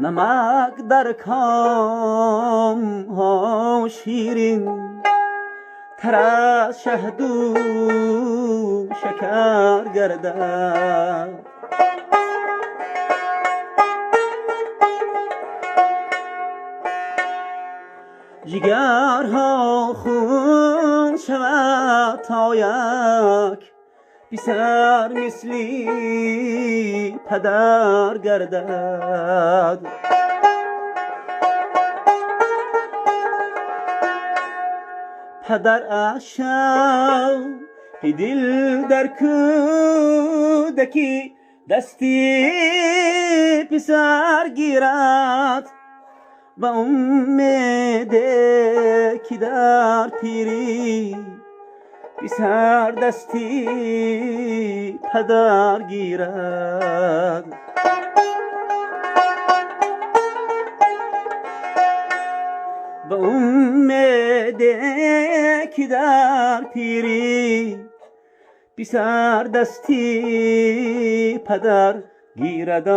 نمک در کام ها شیرین، تر از شهد و شکر گردد. جگرها خون شود تا یک پسر مثلی پدر گردد. پدر اشم دل در کودکی دستی پسر گیرد، و امید که در پیری پسر دستی پدر گیرد. و امید که در پیری پسر دستی پدر گیرد.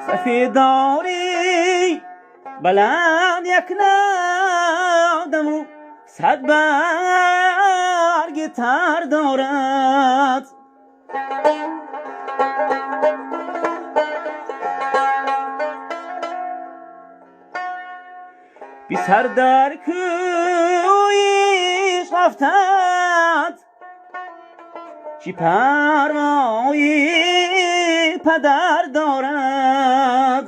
سفیداری بلند یک نادم و 100 برگ تر دارد. پسر در کویش رفتند، چی پروایی پدر دارد.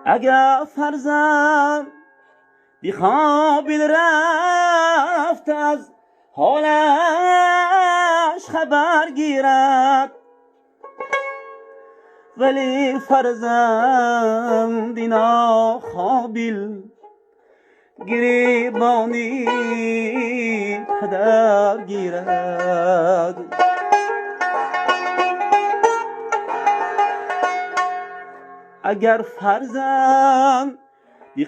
اگر فرزند خوابید رفت، از حالش خبر گیرد. ولی فرزند ناخوابیل گریبانی پدر گیرد. اگر فرزند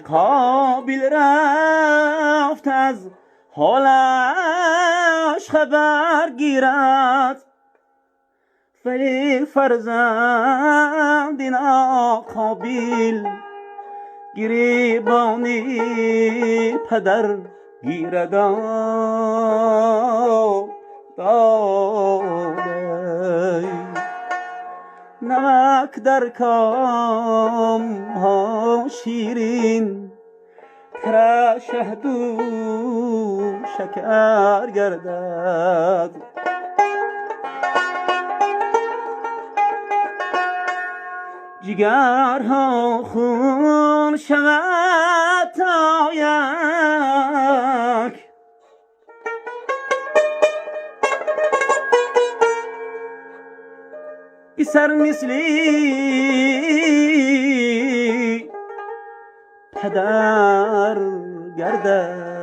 قابل رفت، از حالش خبر گیرد. ولی فرزند ناقابل گریبانی پدر گیرد. نمک در کام ها شیرین، تر شهد و شکر گردد. جگرها خون شود تا یک پسر مثلی پدر گردد.